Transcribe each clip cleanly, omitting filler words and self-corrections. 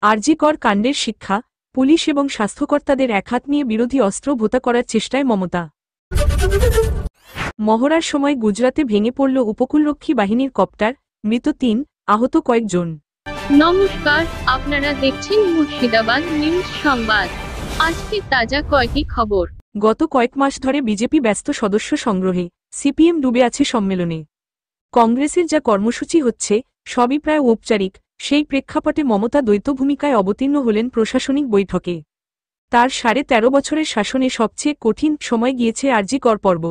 আরজি কর কাণ্ডের শিক্ষা, পুলিশ এবং স্বাস্থ্যকর্তাদের একহাত নিয়ে বিরোধী অস্ত্র ভোতা করার চেষ্টায় মমতা। মহড়ার সময় গুজরাতে ভেঙে পড়ল উপকূলরক্ষী বাহিনীর কপ্টার, মৃত ৩, আহত কয়েকজন। নমস্কার, আপনারা দেখছেন মুর্শিদাবাদ নিউজ সংবাদ। আজকে তাজা কয়েকটি খবর। গত কয়েক মাস ধরে বিজেপি ব্যস্ত সদস্য সংগ্রহে, সিপিএম ডুবে আছে সম্মেলনে। কংগ্রেসের যা কর্মসূচি হচ্ছে সবই প্রায় ঔপচারিক, সেই প্রেক্ষাপটে মমতা দ্বৈত ভূমিকায় অবতীর্ণ হলেন প্রশাসনিক বৈঠকে। তার ১৩.৫ বছরের শাসনে সবচেয়ে কঠিন সময় গিয়েছে আরজি কর পর্ব।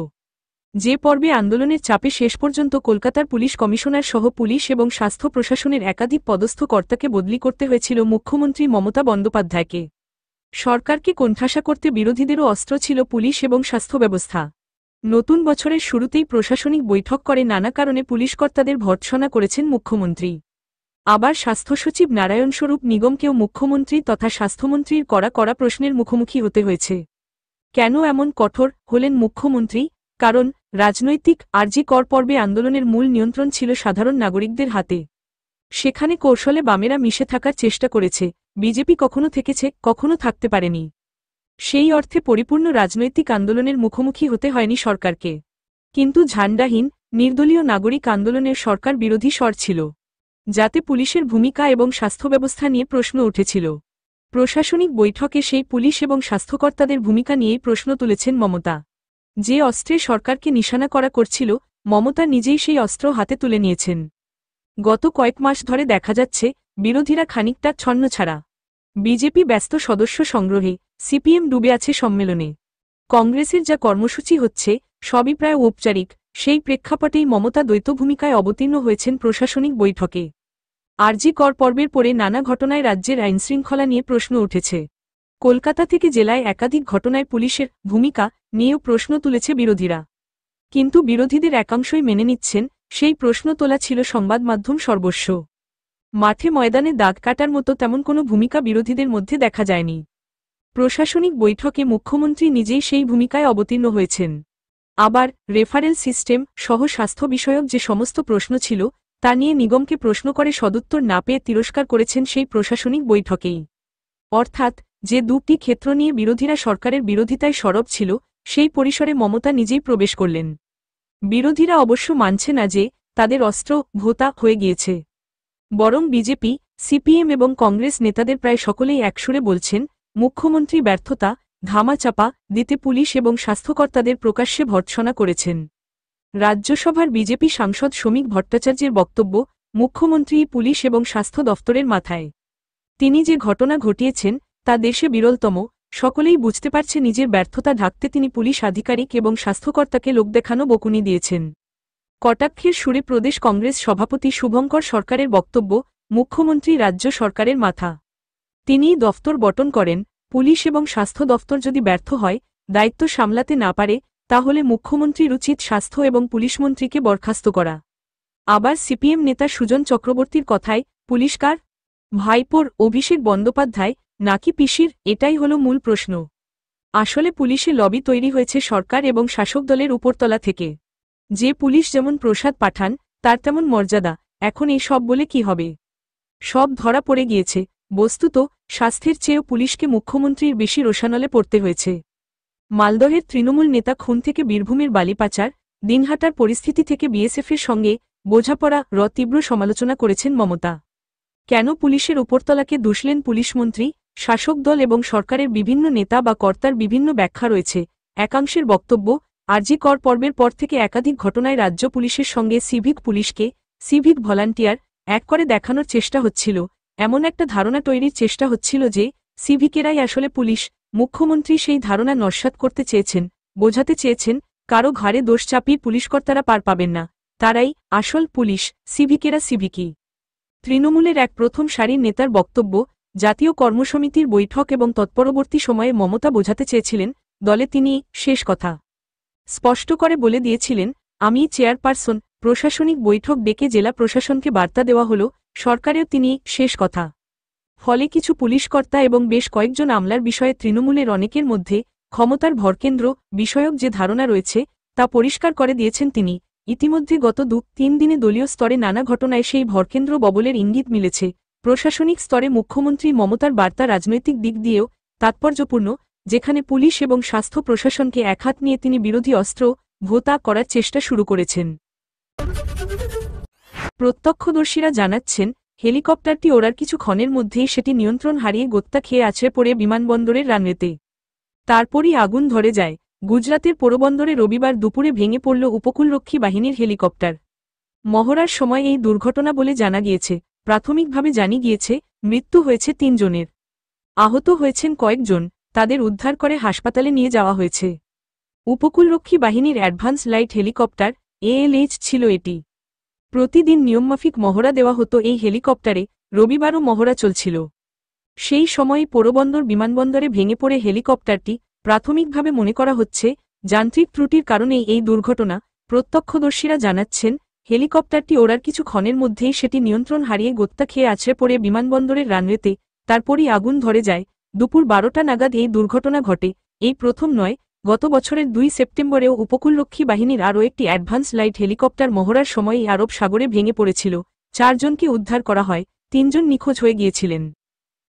যে পর্বে আন্দোলনের চাপে শেষ পর্যন্ত কলকাতার পুলিশ কমিশনার সহ পুলিশ এবং স্বাস্থ্য প্রশাসনের একাধিক পদস্থ কর্তাকে বদলি করতে হয়েছিল মুখ্যমন্ত্রী মমতা বন্দ্যোপাধ্যায়কে। সরকারকে কোণঠাসা করতে বিরোধীদেরও অস্ত্র ছিল পুলিশ এবং স্বাস্থ্য ব্যবস্থা। নতুন বছরের শুরুতেই প্রশাসনিক বৈঠক করে নানা কারণে পুলিশকর্তাদের ভর্ৎসনা করেছেন মুখ্যমন্ত্রী। আবার স্বাস্থ্য সচিব নারায়ণ স্বরূপ নিগমকেও মুখ্যমন্ত্রী তথা স্বাস্থ্যমন্ত্রীর কড়া প্রশ্নের মুখোমুখি হতে হয়েছে। কেন এমন কঠোর হলেন মুখ্যমন্ত্রী? কারণ রাজনৈতিক আরজি কর পর্বে আন্দোলনের মূল নিয়ন্ত্রণ ছিল সাধারণ নাগরিকদের হাতে। সেখানে কৌশলে বামেরা মিশে থাকার চেষ্টা করেছে, বিজেপি কখনো থেকেছে, কখনো থাকতে পারেনি। সেই অর্থে পরিপূর্ণ রাজনৈতিক আন্দোলনের মুখোমুখি হতে হয়নি সরকারকে। কিন্তু ঝান্ডাহীন নির্দলীয় নাগরিক আন্দোলনের সরকার বিরোধী স্বর ছিল, যাতে পুলিশের ভূমিকা এবং স্বাস্থ্য ব্যবস্থা নিয়ে প্রশ্ন উঠেছিল। প্রশাসনিক বৈঠকে সেই পুলিশ এবং স্বাস্থ্যকর্তাদের ভূমিকা নিয়েই প্রশ্ন তুলেছেন মমতা। যে অস্ত্রে সরকারকে নিশানা করা করছিল, মমতা নিজেই সেই অস্ত্র হাতে তুলে নিয়েছেন। গত কয়েক মাস ধরে দেখা যাচ্ছে বিরোধীরা খানিকটা ছন্নছাড়া। বিজেপি ব্যস্ত সদস্য সংগ্রহে, সিপিএম ডুবে আছে সম্মেলনে। কংগ্রেসের যা কর্মসূচি হচ্ছে সবই প্রায় ঔপচারিক, সেই প্রেক্ষাপটেই মমতা দ্বৈত ভূমিকায় অবতীর্ণ হয়েছেন প্রশাসনিক বৈঠকে। আরজি কর পর্বের পরে নানা ঘটনায় রাজ্যের আইনশৃঙ্খলা নিয়ে প্রশ্ন উঠেছে। কলকাতা থেকে জেলায় একাধিক ঘটনায় পুলিশের ভূমিকা নিয়েও প্রশ্ন তুলেছে বিরোধীরা। কিন্তু বিরোধীদের একাংশই মেনে নিচ্ছেন সেই প্রশ্ন তোলা ছিল সংবাদ মাধ্যম সর্বস্ব। মাঠে ময়দানে দাগ কাটার মতো তেমন কোনো ভূমিকা বিরোধীদের মধ্যে দেখা যায়নি। প্রশাসনিক বৈঠকে মুখ্যমন্ত্রী নিজেই সেই ভূমিকায় অবতীর্ণ হয়েছেন। আবার রেফারেল সিস্টেম সহ স্বাস্থ্য বিষয়ক যে সমস্ত প্রশ্ন ছিল তা নিয়ে নিগমকে প্রশ্ন করে সদুত্তর না পেয়ে তিরস্কার করেছেন সেই প্রশাসনিক বৈঠকেই। অর্থাৎ যে দুটি ক্ষেত্র নিয়ে বিরোধীরা সরকারের বিরোধিতায় সরব ছিল, সেই পরিসরে মমতা নিজেই প্রবেশ করলেন। বিরোধীরা অবশ্য মানছে না যে তাদের অস্ত্র ভোতা হয়ে গিয়েছে। বরং বিজেপি, সিপিএম এবং কংগ্রেস নেতাদের প্রায় সকলেই একসুরে বলছেন মুখ্যমন্ত্রী ব্যর্থতা ধামাচাপা দিতে পুলিশ এবং স্বাস্থ্যকর্তাদের প্রকাশ্যে ভর্ৎসনা করেছেন। রাজ্যসভার বিজেপি সাংসদ শ্রমিক ভট্টাচার্যের বক্তব্য, মুখ্যমন্ত্রী পুলিশ এবং স্বাস্থ্য দফতরের মাথায়। তিনি যে ঘটনা ঘটিয়েছেন তা দেশে বিরলতম। সকলেই বুঝতে পারছে নিজের ব্যর্থতা ঢাকতে তিনি পুলিশ আধিকারিক এবং স্বাস্থ্যকর্তাকে লোক দেখানো বকুনি দিয়েছেন। কটাক্ষের সুরে প্রদেশ কংগ্রেস সভাপতি শুভঙ্কর সরকারের বক্তব্য, মুখ্যমন্ত্রী রাজ্য সরকারের মাথা। তিনিই দফতর বটন করেন। পুলিশ এবং স্বাস্থ্য দফতর যদি ব্যর্থ হয়, দায়িত্ব সামলাতে না পারে, তাহলে মুখ্যমন্ত্রীর উচিত স্বাস্থ্য এবং পুলিশমন্ত্রীকে বরখাস্ত করা। আবার সিপিএম নেতা সুজন চক্রবর্তীর কথায়, পুলিশ কার? ভাইপোর অভিষেক বন্দ্যোপাধ্যায় নাকি পিসির? এটাই হলো মূল প্রশ্ন। আসলে পুলিশে লবি তৈরি হয়েছে সরকার এবং শাসক দলের উপরতলা থেকে। যে পুলিশ যেমন প্রসাদ পাঠান তার তেমন মর্যাদা। এখন এই সব বলে কি হবে? সব ধরা পড়ে গিয়েছে। বস্তুত স্বাস্থ্যের চেয়েও পুলিশকে মুখ্যমন্ত্রীর বেশি রোষানলে পড়তে হয়েছে। মালদহের তৃণমূল নেতা খুন থেকে বীরভূমের বালিপাচার, দিনহাটার পরিস্থিতি থেকে বিএসএফের সঙ্গে বোঝাপড়া তীব্র সমালোচনা করেছেন মমতা। কেন পুলিশের উপরতলাকে দুষলেন পুলিশমন্ত্রী? শাসক দল এবং সরকারের বিভিন্ন নেতা বা কর্তার বিভিন্ন ব্যাখ্যা রয়েছে। একাংশের বক্তব্য, আরজি কর পর্বের পর থেকে একাধিক ঘটনায় রাজ্য পুলিশের সঙ্গে সিভিক পুলিশকে সিভিক ভলান্টিয়ার এক করে দেখানোর চেষ্টা হচ্ছিল। এমন একটা ধারণা তৈরির চেষ্টা হচ্ছিল যে সিভিকেরাই আসলে পুলিশ। মুখ্যমন্ত্রী সেই ধারণা নস্যাৎ করতে চেয়েছেন, বোঝাতে চেয়েছেন কারো ঘাড়ে দোষ চাপিয়ে পুলিশকর্তারা পার পাবেন না, তারাই আসল পুলিশ, সিভিকেরা সিভিকই। তৃণমূলের এক প্রথম সারির নেতার বক্তব্য, জাতীয় কর্মসমিতির বৈঠক এবং তৎপরবর্তী সময়ে মমতা বোঝাতে চেয়েছিলেন দলে তিনি শেষ কথা। স্পষ্ট করে বলে দিয়েছিলেন, আমি চেয়ারপারসন। প্রশাসনিক বৈঠক ডেকে জেলা প্রশাসনকে বার্তা দেওয়া হল, সরকারেও তিনি শেষ কথা। ফলে কিছু পুলিশকর্তা এবং বেশ কয়েকজন আমলার বিষয়ে তৃণমূলের অনেকের মধ্যে ক্ষমতার ভরকেন্দ্র বিষয়ক যে ধারণা রয়েছে তা পরিষ্কার করে দিয়েছেন তিনি। ইতিমধ্যে গত 2-3 দিনে দলীয় স্তরে নানা ঘটনায় সেই ভরকেন্দ্র ববলের ইঙ্গিত মিলেছে। প্রশাসনিক স্তরে মুখ্যমন্ত্রী মমতার বার্তা রাজনৈতিক দিক দিয়েও তাৎপর্যপূর্ণ, যেখানে পুলিশ এবং স্বাস্থ্য প্রশাসনকে একহাত নিয়ে তিনি বিরোধী অস্ত্র ভোতা করার চেষ্টা শুরু করেছেন। প্রত্যক্ষদর্শীরা জানাচ্ছেন, হেলিকপ্টারটি ওড়ার কিছু ক্ষণের মধ্যেই সেটি নিয়ন্ত্রণ হারিয়ে গোত্তা খেয়ে আছড়ে পড়ে বিমানবন্দরের রানওয়েতে। তারপরই আগুন ধরে যায়। গুজরাতের পোরবন্দরে রবিবার দুপুরে ভেঙে পড়ল উপকূলরক্ষী বাহিনীর হেলিকপ্টার। মহড়ার সময় এই দুর্ঘটনা বলে জানা গিয়েছে। প্রাথমিকভাবে জানি গিয়েছে, মৃত্যু হয়েছে ৩ জনের। আহত হয়েছেন কয়েকজন, তাদের উদ্ধার করে হাসপাতালে নিয়ে যাওয়া হয়েছে। উপকূলরক্ষী বাহিনীর অ্যাডভান্স লাইট হেলিকপ্টার ALH ছিল এটি। প্রতিদিন নিয়মমাফিক মহড়া দেওয়া হতো এই হেলিকপ্টারে, রবিবারও মহড়া চলছিল। সেই সময়ই পোরবন্দর বিমানবন্দরে ভেঙে পড়ে হেলিকপ্টারটি। প্রাথমিকভাবে মনে করা হচ্ছে, যান্ত্রিক ত্রুটির কারণেই এই দুর্ঘটনা। প্রত্যক্ষদর্শীরা জানাচ্ছেন, হেলিকপ্টারটি ওড়ার কিছু ক্ষণের মধ্যেই সেটি নিয়ন্ত্রণ হারিয়ে গোত্তা খেয়ে আছড়ে পড়ে বিমানবন্দরের রানওয়েতে। তারপরই আগুন ধরে যায়। দুপুর 12টা নাগাদ এই দুর্ঘটনা ঘটে। এই প্রথম নয়, গত বছরের 2 সেপ্টেম্বরেও উপকূলরক্ষী বাহিনীর আরও একটি অ্যাডভান্স লাইট হেলিকপ্টার মহড়ার সময়ই আরব সাগরে ভেঙে পড়েছিল। 4 জনকে উদ্ধার করা হয়, 3 জন নিখোঁজ হয়ে গিয়েছিলেন।